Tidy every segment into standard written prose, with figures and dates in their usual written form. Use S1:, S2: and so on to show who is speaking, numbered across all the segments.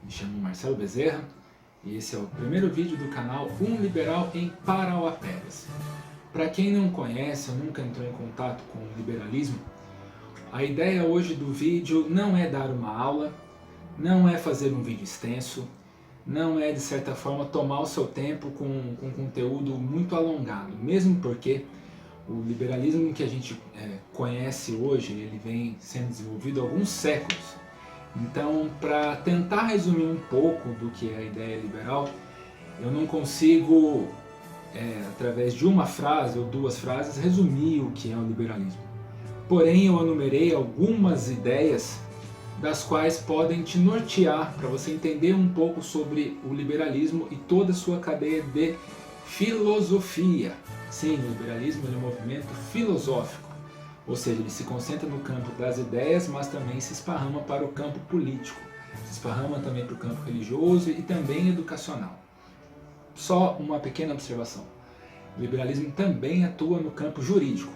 S1: Me chamo Marcelo Bezerra e esse é o primeiro vídeo do canal Um Liberal em Parauapebas. Para quem não conhece ou nunca entrou em contato com o liberalismo, a ideia hoje do vídeo não é dar uma aula, não é fazer um vídeo extenso, não é de certa forma tomar o seu tempo com conteúdo muito alongado, mesmo porque o liberalismo que a gente conhece hoje, ele vem sendo desenvolvido há alguns séculos. Então, para tentar resumir um pouco do que é a ideia liberal, eu não consigo, através de uma frase ou duas frases, resumir o que é o liberalismo. Porém, eu enumerei algumas ideias das quais podem te nortear para você entender um pouco sobre o liberalismo e toda a sua cadeia de filosofia. Sim, o liberalismo é um movimento filosófico, ou seja, ele se concentra no campo das ideias, mas também se esparrama para o campo político, se esparrama também para o campo religioso e também educacional. Só uma pequena observação, o liberalismo também atua no campo jurídico,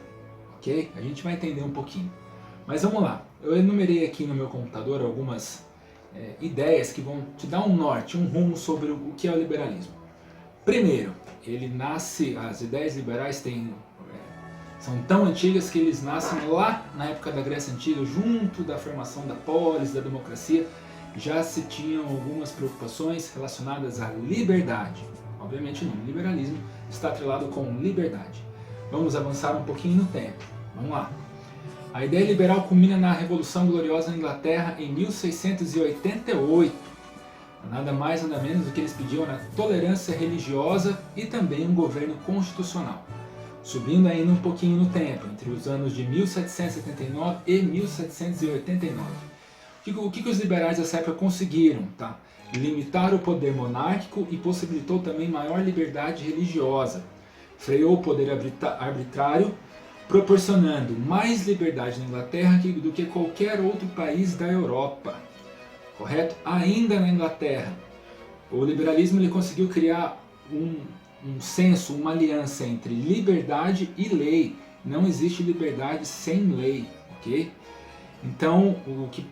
S1: ok? A gente vai entender um pouquinho. Mas vamos lá, eu enumerei aqui no meu computador algumas ideias que vão te dar um norte, um rumo sobre o que é o liberalismo. Primeiro, ele nasce, as ideias liberais são tão antigas que eles nascem lá na época da Grécia Antiga, junto da formação da polis, da democracia, já se tinham algumas preocupações relacionadas à liberdade. Obviamente não, o liberalismo está atrelado com liberdade. Vamos avançar um pouquinho no tempo, vamos lá. A ideia liberal culmina na Revolução Gloriosa na Inglaterra em 1688. Nada mais nada menos do que eles pediam a tolerância religiosa e também um governo constitucional. Subindo ainda um pouquinho no tempo, entre os anos de 1779 e 1789. O que os liberais dessa época conseguiram? Tá? Limitar o poder monárquico e possibilitou também maior liberdade religiosa. Freou o poder arbitrário, proporcionando mais liberdade na Inglaterra do que qualquer outro país da Europa. Correto? Ainda na Inglaterra, o liberalismo ele conseguiu criar um senso, uma aliança entre liberdade e lei. Não existe liberdade sem lei, ok? Então, o que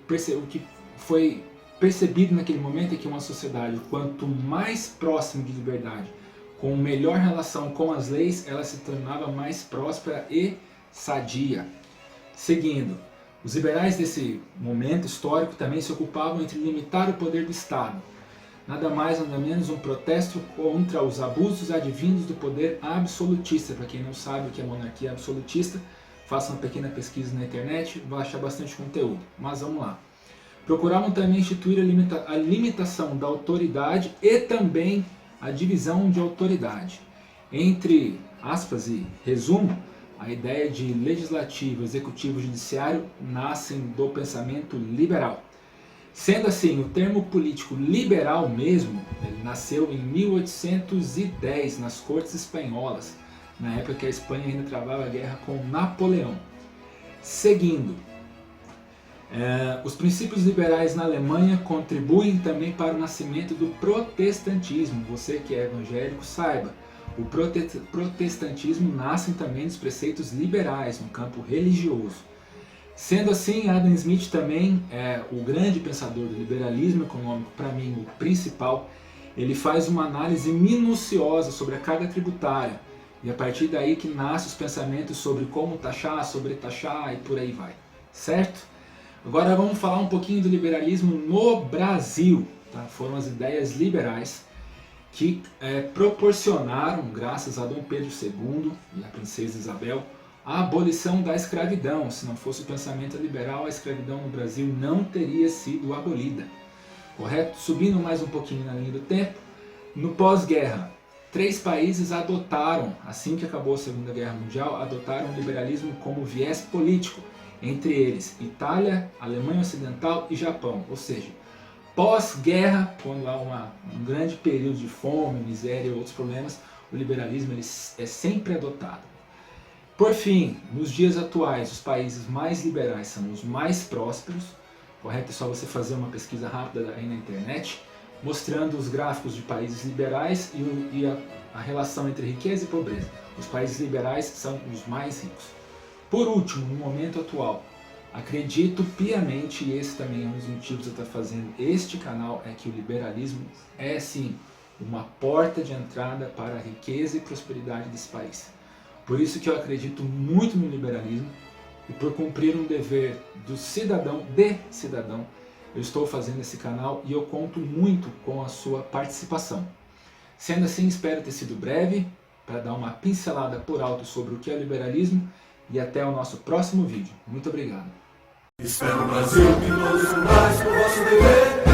S1: foi percebido naquele momento é que uma sociedade, quanto mais próxima de liberdade, com melhor relação com as leis, ela se tornava mais próspera e sadia. Seguindo, os liberais desse momento histórico também se ocupavam entre limitar o poder do Estado. Nada mais nada menos um protesto contra os abusos advindos do poder absolutista. Para quem não sabe o que é monarquia absolutista, faça uma pequena pesquisa na internet, vai achar bastante conteúdo. Mas vamos lá. Procuravam também instituir a limitação da autoridade e também a divisão de autoridade. Entre aspas e resumo, a ideia de legislativo, executivo e judiciário nascem do pensamento liberal. Sendo assim, o termo político liberal mesmo, ele nasceu em 1810 nas cortes espanholas, na época que a Espanha ainda travava a guerra com Napoleão. Seguindo, os princípios liberais na Alemanha contribuem também para o nascimento do protestantismo. Você que é evangélico, saiba. O protestantismo nasce também dos preceitos liberais no campo religioso. Sendo assim, Adam Smith também é o grande pensador do liberalismo econômico, para mim o principal. Ele faz uma análise minuciosa sobre a carga tributária e a partir daí que nasce os pensamentos sobre como taxar, sobretaxar e por aí vai, certo? Agora vamos falar um pouquinho do liberalismo no Brasil. Tá? Foram as ideias liberais que proporcionaram, graças a Dom Pedro II e a princesa Isabel, a abolição da escravidão. Se não fosse o pensamento liberal, a escravidão no Brasil não teria sido abolida. Correto? Subindo mais um pouquinho na linha do tempo, no pós-guerra, 3 países adotaram, assim que acabou a Segunda Guerra Mundial, adotaram o liberalismo como viés político, entre eles Itália, Alemanha Ocidental e Japão, ou seja, pós-guerra, quando há um grande período de fome, miséria e outros problemas, o liberalismo ele é sempre adotado. Por fim, nos dias atuais, os países mais liberais são os mais prósperos, correto? É só você fazer uma pesquisa rápida aí na internet, mostrando os gráficos de países liberais e a relação entre riqueza e pobreza. Os países liberais são os mais ricos. Por último, no momento atual, Acredito piamente, e esse também é um dos motivos de eu estar fazendo este canal, é que o liberalismo é sim uma porta de entrada para a riqueza e prosperidade desse país. Por isso que eu acredito muito no liberalismo e por cumprir um dever do cidadão, eu estou fazendo esse canal e eu conto muito com a sua participação. Sendo assim, espero ter sido breve para dar uma pincelada por alto sobre o que é liberalismo e até o nosso próximo vídeo. Muito obrigado.
S2: Espero um Brasil que todos unais por vosso dever.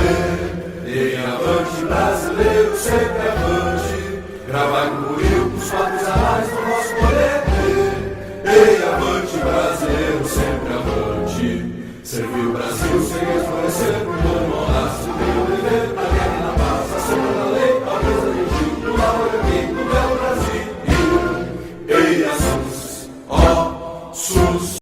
S2: E avante, brasileiro, sempre avante. Gravai com buril, com os fatos anais do vosso poder. E avante, brasileiro, sempre avante. Servir o Brasil sem esmorecer.